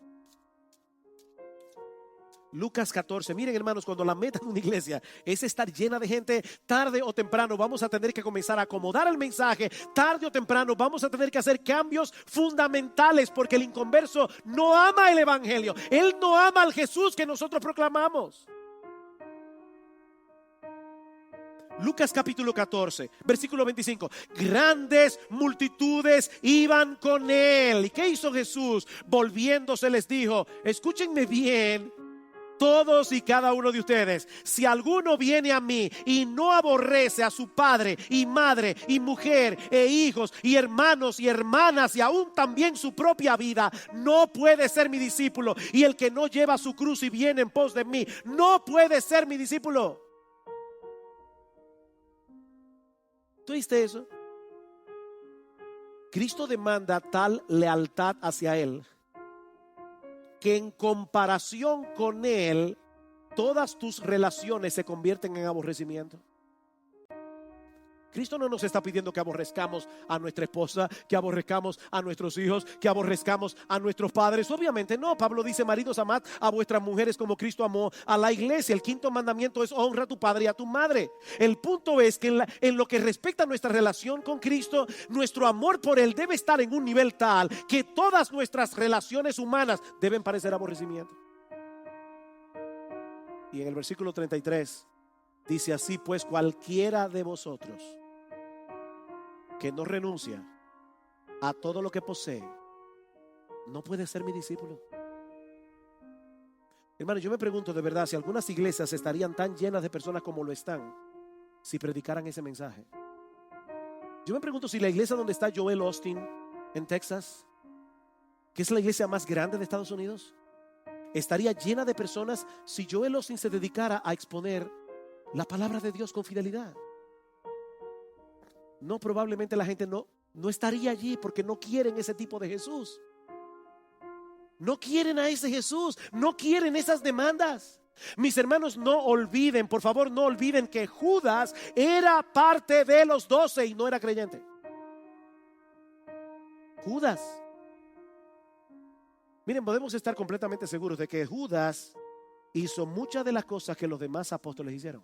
Lucas 14. Miren, hermanos, cuando la meta de una iglesia es estar llena de gente, tarde o temprano vamos a tener que comenzar a acomodar el mensaje. Tarde o temprano vamos a tener que hacer cambios fundamentales, porque el inconverso no ama el evangelio. Él no ama al Jesús que nosotros proclamamos. Lucas capítulo 14, versículo 25. Grandes multitudes iban con él. ¿Y qué hizo Jesús? Volviéndose les dijo: escúchenme bien, todos y cada uno de ustedes. Si alguno viene a mí y no aborrece a su padre y madre y mujer e hijos y hermanos y hermanas y aún también su propia vida, no puede ser mi discípulo. Y el que no lleva su cruz y viene en pos de mí, no puede ser mi discípulo. ¿Tú viste eso? Cristo demanda tal lealtad hacia Él que en comparación con Él todas tus relaciones se convierten en aborrecimiento. Cristo no nos está pidiendo que aborrezcamos a nuestra esposa, que aborrezcamos a nuestros hijos, que aborrezcamos a nuestros padres. Obviamente no. Pablo dice: maridos, amad a vuestras mujeres como Cristo amó a la iglesia. El quinto mandamiento es: honra a tu padre y a tu madre. El punto es que en lo que respecta a nuestra relación con Cristo, nuestro amor por Él debe estar en un nivel tal que todas nuestras relaciones humanas deben parecer aborrecimiento. Y en el versículo 33 dice así: pues cualquiera de vosotros que no renuncia a todo lo que posee, no puede ser mi discípulo. Hermano, yo me pregunto de verdad si algunas iglesias estarían tan llenas de personas como lo están si predicaran ese mensaje. Yo me pregunto si la iglesia donde está Joel Austin en Texas, que es la iglesia más grande de Estados Unidos, estaría llena de personas si Joel Austin se dedicara a exponer la palabra de Dios con fidelidad. No, probablemente la gente no estaría allí, porque no quieren ese tipo de Jesús. No quieren a ese Jesús, no quieren esas demandas. Mis hermanos, no olviden, por favor, no olviden que Judas era parte de los 12 y no era creyente. Judas. Miren, podemos estar completamente seguros de que Judas hizo muchas de las cosas que los demás apóstoles hicieron.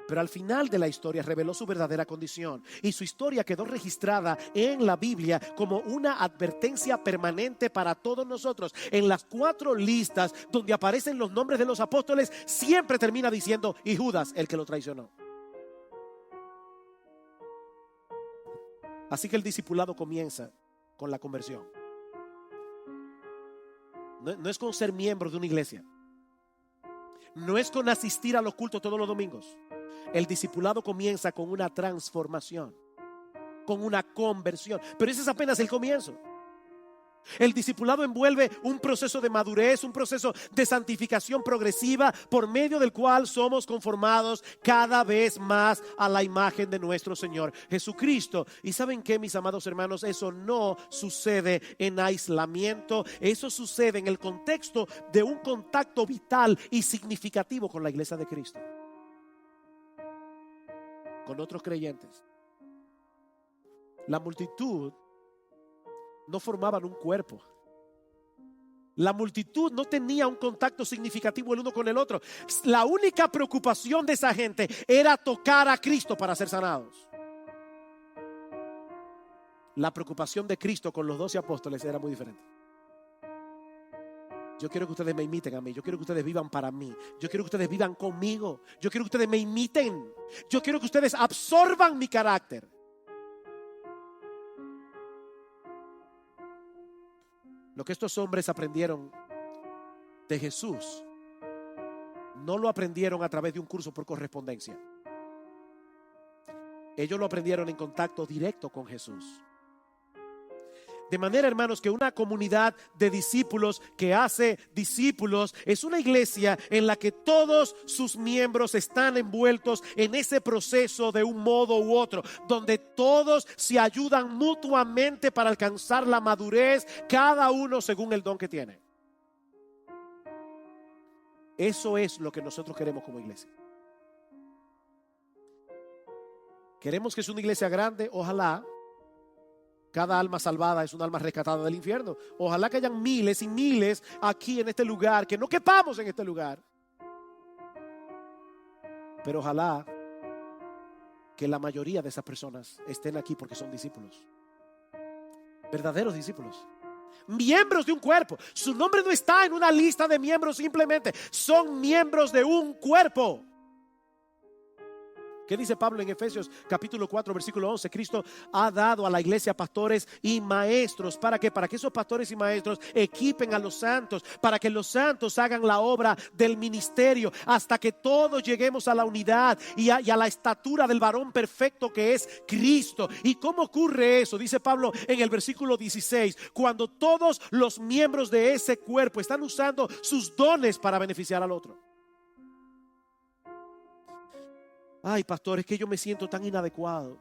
Pero al final de la historia reveló su verdadera condición, y su historia quedó registrada en la Biblia como una advertencia permanente para todos nosotros. En las 4 listas donde aparecen los nombres de los apóstoles, siempre termina diciendo: y Judas, el que lo traicionó. Así que el discipulado comienza con la conversión. No es con ser miembro de una iglesia. No es con asistir a los cultos todos los domingos. El discipulado comienza con una transformación, con una conversión. Pero ese es apenas el comienzo. El discipulado envuelve un proceso de madurez, un proceso de santificación progresiva por medio del cual somos conformados cada vez más a la imagen de nuestro Señor Jesucristo. Y ¿saben qué, mis amados hermanos? Eso no sucede en aislamiento. Eso sucede en el contexto de un contacto vital y significativo con la iglesia de Cristo, con otros creyentes. La multitud no formaban un cuerpo. La multitud no tenía un contacto significativo el uno con el otro. La única preocupación de esa gente era tocar a Cristo para ser sanados. La preocupación de Cristo con los 12 apóstoles era muy diferente. Yo quiero que ustedes me imiten a mí. Yo quiero que ustedes vivan para mí. Yo quiero que ustedes vivan conmigo. Yo quiero que ustedes me imiten. Yo quiero que ustedes absorban mi carácter. Lo que estos hombres aprendieron de Jesús, no lo aprendieron a través de un curso por correspondencia. Ellos lo aprendieron en contacto directo con Jesús. De manera, hermanos, que una comunidad de discípulos que hace discípulos es una iglesia en la que todos sus miembros están envueltos en ese proceso de un modo u otro, donde todos se ayudan mutuamente para alcanzar la madurez, cada uno según el don que tiene. Eso es lo que nosotros queremos como iglesia. Queremos que sea una iglesia grande, ojalá. Cada alma salvada es un alma rescatada del infierno. Ojalá que hayan miles y miles aquí en este lugar, que no quepamos en este lugar. Pero ojalá que la mayoría de esas personas estén aquí porque son discípulos. Verdaderos discípulos. Miembros de un cuerpo. Su nombre no está en una lista de miembros simplemente. Son miembros de un cuerpo. ¿Qué dice Pablo en Efesios capítulo 4 versículo 11? Cristo ha dado a la iglesia pastores y maestros. ¿Para qué? Para que esos pastores y maestros equipen a los santos, para que los santos hagan la obra del ministerio hasta que todos lleguemos a la unidad y a la estatura del varón perfecto que es Cristo. ¿Y cómo ocurre eso? Dice Pablo en el versículo 16, cuando todos los miembros de ese cuerpo están usando sus dones para beneficiar al otro. Ay, pastor, es que yo me siento tan inadecuado.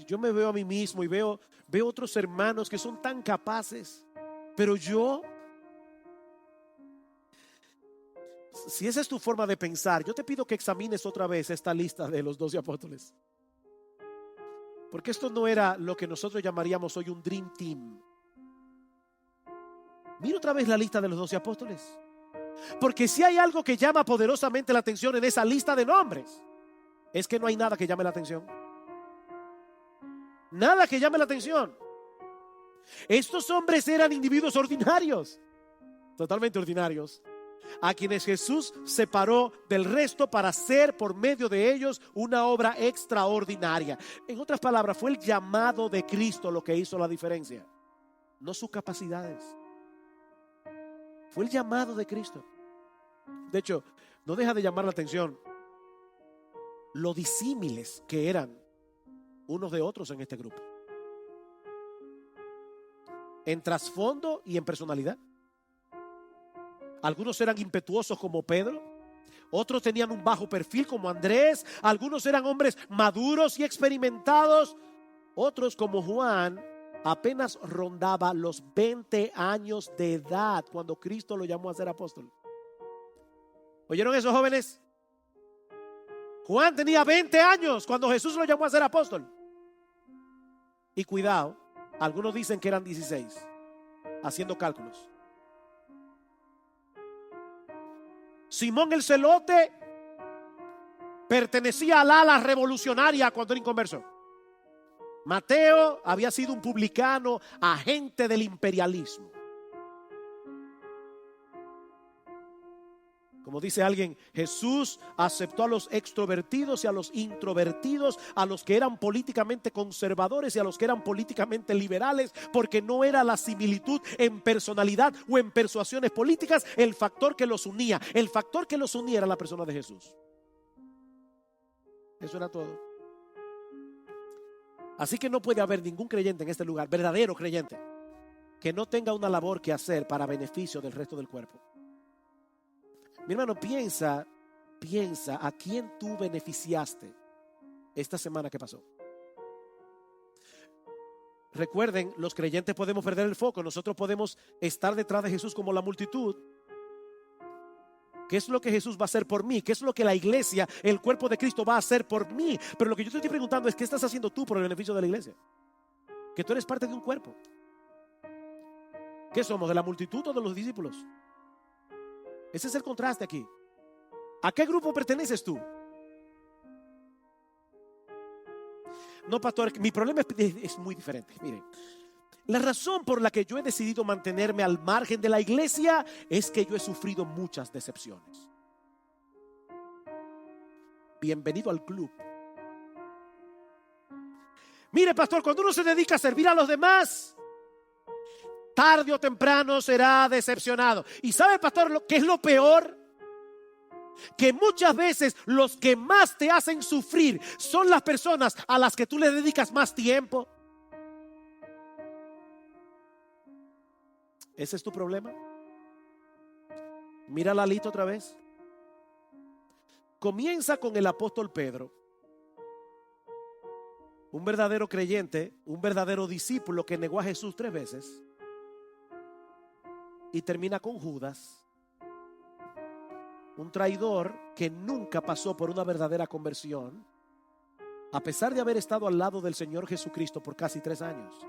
Yo me veo a mí mismo y veo otros hermanos que son tan capaces, pero yo, si esa es tu forma de pensar, yo te pido que examines otra vez esta lista de los 12 apóstoles, porque esto no era lo que nosotros llamaríamos hoy un dream team. Mira otra vez la lista de los 12 apóstoles. Porque si hay algo que llama poderosamente la atención en esa lista de nombres, es que no hay nada que llame la atención. Nada que llame la atención. Estos hombres eran individuos ordinarios, totalmente ordinarios, a quienes Jesús separó del resto para hacer por medio de ellos una obra extraordinaria. En otras palabras, fue el llamado de Cristo lo que hizo la diferencia, no sus capacidades. Fue el llamado de Cristo. De hecho, no deja de llamar la atención lo disímiles que eran unos de otros en este grupo, en trasfondo y en personalidad. Algunos eran impetuosos como Pedro, otros tenían un bajo perfil como Andrés, algunos eran hombres maduros y experimentados, otros como Juan apenas rondaba los 20 años de edad cuando Cristo lo llamó a ser apóstol. ¿Oyeron esos jóvenes? Juan tenía 20 años cuando Jesús lo llamó a ser apóstol. Y cuidado, algunos dicen que eran 16, haciendo cálculos. Simón el Celote pertenecía al ala revolucionaria cuando era inconverso. Mateo había sido un publicano, agente del imperialismo. Como dice alguien, Jesús aceptó a los extrovertidos y a los introvertidos, a los que eran políticamente conservadores y a los que eran políticamente liberales, porque no era la similitud en personalidad o en persuasiones políticas el factor que los unía. El factor que los unía era la persona de Jesús. Eso era todo. Así que no puede haber ningún creyente en este lugar, verdadero creyente, que no tenga una labor que hacer para beneficio del resto del cuerpo. Mi hermano, piensa a quién tú beneficiaste esta semana que pasó. Recuerden, los creyentes podemos perder el foco. Nosotros podemos estar detrás de Jesús como la multitud. ¿Qué es lo que Jesús va a hacer por mí? ¿Qué es lo que la iglesia, el cuerpo de Cristo va a hacer por mí? Pero lo que yo te estoy preguntando es, ¿qué estás haciendo tú por el beneficio de la iglesia? Que tú eres parte de un cuerpo. ¿Qué somos? ¿De la multitud o de los discípulos? Ese es el contraste aquí. ¿A qué grupo perteneces tú? No, pastor, mi problema es muy diferente. Miren, la razón por la que yo he decidido mantenerme al margen de la iglesia es que yo he sufrido muchas decepciones. Bienvenido al club. Mire, pastor, cuando uno se dedica a servir a los demás, tarde o temprano será decepcionado. ¿Y sabe, pastor, qué es lo peor? Que muchas veces los que más te hacen sufrir son las personas a las que tú le dedicas más tiempo. ¿Ese es tu problema? Mira la lista otra vez. Comienza con el apóstol Pedro, un verdadero creyente, un verdadero discípulo que negó a Jesús 3 veces. Y termina con Judas, un traidor que nunca pasó por una verdadera conversión, a pesar de haber estado al lado del Señor Jesucristo por casi 3 años.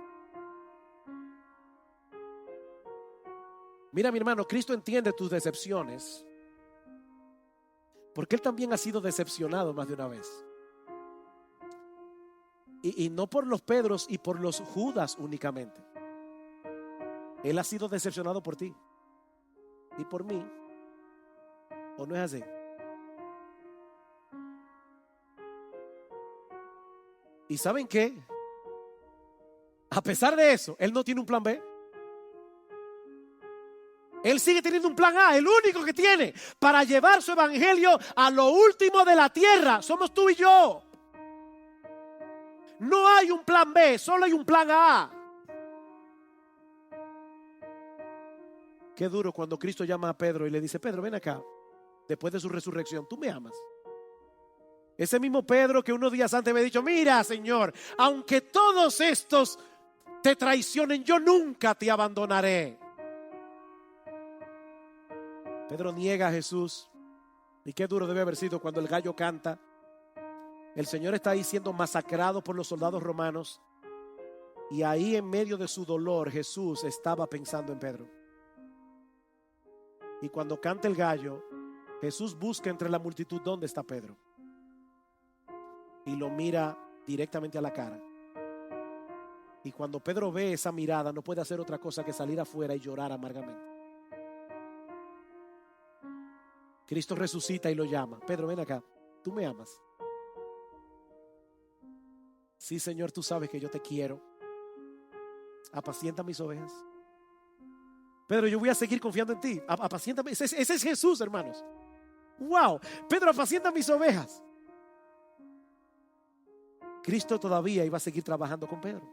Mira, mi hermano, Cristo entiende tus decepciones, porque Él también ha sido decepcionado más de una vez. Y no por los Pedros y por los Judas únicamente. Él ha sido decepcionado por ti y por mí. ¿O no es así? ¿Y saben qué? A pesar de eso, Él no tiene un plan B. Él sigue teniendo un plan A, el único que tiene para llevar su evangelio a lo último de la tierra. Somos tú y yo. No hay un plan B, solo hay un plan A. Qué duro cuando Cristo llama a Pedro y le dice: Pedro, ven acá. Después de su resurrección, ¿tú me amas? Ese mismo Pedro que unos días antes me ha dicho: mira, Señor, aunque todos estos te traicionen, yo nunca te abandonaré. Pedro niega a Jesús. Y qué duro debe haber sido cuando el gallo canta. El Señor está ahí siendo masacrado por los soldados romanos. Y ahí en medio de su dolor Jesús estaba pensando en Pedro. Y cuando canta el gallo, Jesús busca entre la multitud dónde está Pedro. Y lo mira directamente a la cara. Y cuando Pedro ve esa mirada, no puede hacer otra cosa que salir afuera y llorar amargamente. Cristo resucita y lo llama: Pedro, ven acá, ¿tú me amas? Sí, Señor, tú sabes que yo te quiero. Apacienta mis ovejas. Pedro, yo voy a seguir confiando en ti. Apaciéntame. Ese es Jesús, hermanos. Wow, Pedro, apacienta mis ovejas. Cristo todavía iba a seguir trabajando con Pedro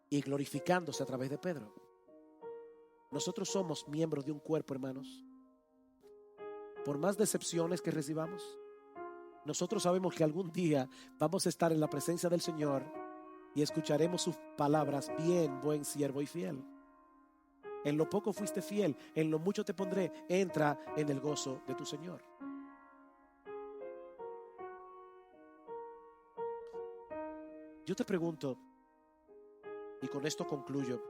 y glorificándose a través de Pedro. Nosotros somos miembros de un cuerpo, hermanos. Por más decepciones que recibamos, nosotros sabemos que algún día vamos a estar en la presencia del Señor y escucharemos sus palabras: bien, buen siervo y fiel. En lo poco fuiste fiel, en lo mucho te pondré, entra en el gozo de tu Señor. Yo te pregunto, y con esto concluyo,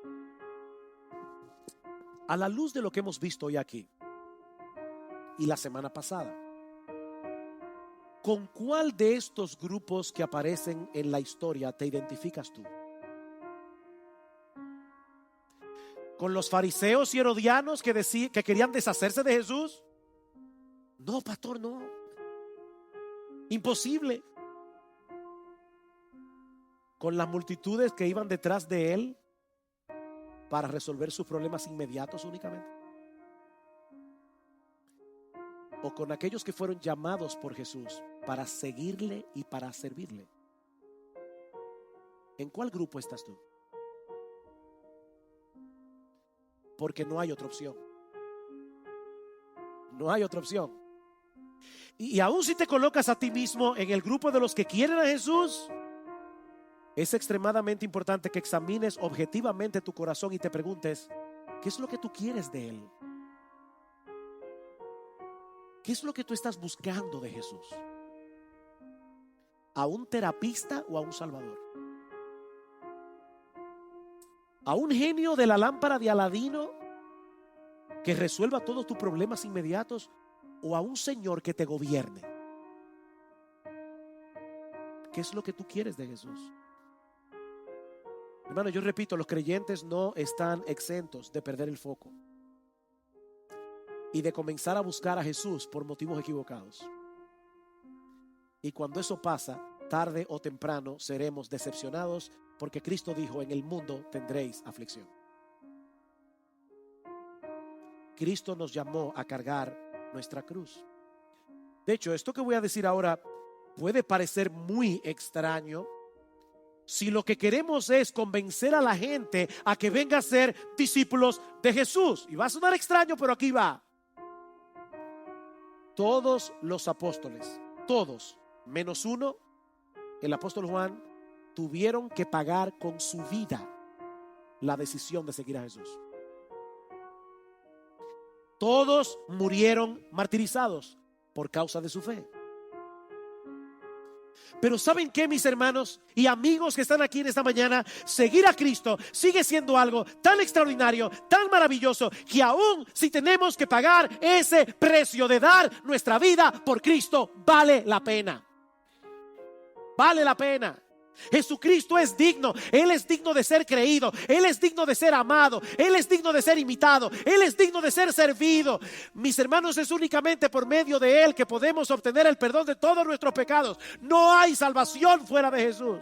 a la luz de lo que hemos visto hoy aquí y la semana pasada, ¿con cuál de estos grupos que aparecen en la historia te identificas tú? ¿Con los fariseos y herodianos que querían deshacerse de Jesús? No, pastor, no. Imposible. ¿Con las multitudes que iban detrás de él para resolver sus problemas inmediatos únicamente? o con aquellos que fueron llamados por Jesús para seguirle y para servirle? ¿En cuál grupo estás tú? Porque no hay otra opción. No hay otra opción. Y aún si te colocas a ti mismo en el grupo de los que quieren a Jesús, es extremadamente importante que examines objetivamente tu corazón y te preguntes: ¿qué es lo que tú quieres de Él? ¿Qué es lo que tú estás buscando de Jesús? ¿A un terapista o a un salvador? ¿A un genio de la lámpara de Aladino que resuelva todos tus problemas inmediatos, o a un Señor que te gobierne? ¿Qué es lo que tú quieres de Jesús? Hermano, yo repito, los creyentes no están exentos de perder el foco y de comenzar a buscar a Jesús por motivos equivocados. Y cuando eso pasa, tarde o temprano seremos decepcionados, porque Cristo dijo: en el mundo tendréis aflicción. Cristo nos llamó a cargar nuestra cruz. De hecho, esto que voy a decir ahora puede parecer muy extraño si lo que queremos es convencer a la gente a que venga a ser discípulos de Jesús. Y va a sonar extraño, pero aquí va. Todos los apóstoles, todos menos uno, el apóstol Juan, tuvieron que pagar con su vida la decisión de seguir a Jesús. Todos murieron martirizados por causa de su fe. Pero ¿saben qué, mis hermanos y amigos que están aquí en esta mañana? Seguir a Cristo sigue siendo algo tan extraordinario, tan maravilloso, que aún si tenemos que pagar ese precio de dar nuestra vida por Cristo, vale la pena. Vale la pena. Jesucristo es digno. Él es digno de ser creído. Él es digno de ser amado. Él es digno de ser imitado. Él es digno de ser servido. Mis hermanos, es únicamente por medio de Él que podemos obtener el perdón de todos nuestros pecados. No hay salvación fuera de Jesús.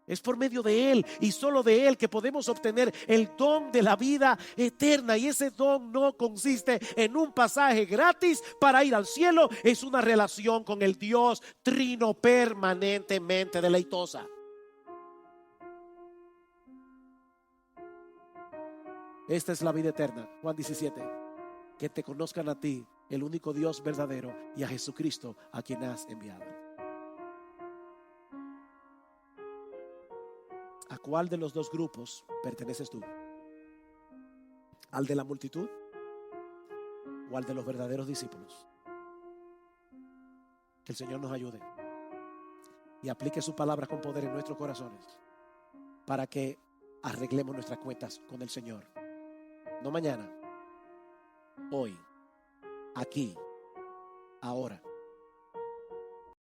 Es por medio de Él y solo de Él que podemos obtener el don de la vida eterna. Y ese don no consiste en un pasaje gratis para ir al cielo. Es una relación con el Dios trino permanentemente deleitosa. Esta es la vida eterna, Juan 17. Que te conozcan a ti, el único Dios verdadero, y a Jesucristo, a quien has enviado. ¿A cuál de los dos grupos perteneces tú? ¿Al de la multitud o al de los verdaderos discípulos? Que el Señor nos ayude y aplique su palabra con poder en nuestros corazones para que arreglemos nuestras cuentas con el Señor. No mañana, hoy, aquí, ahora.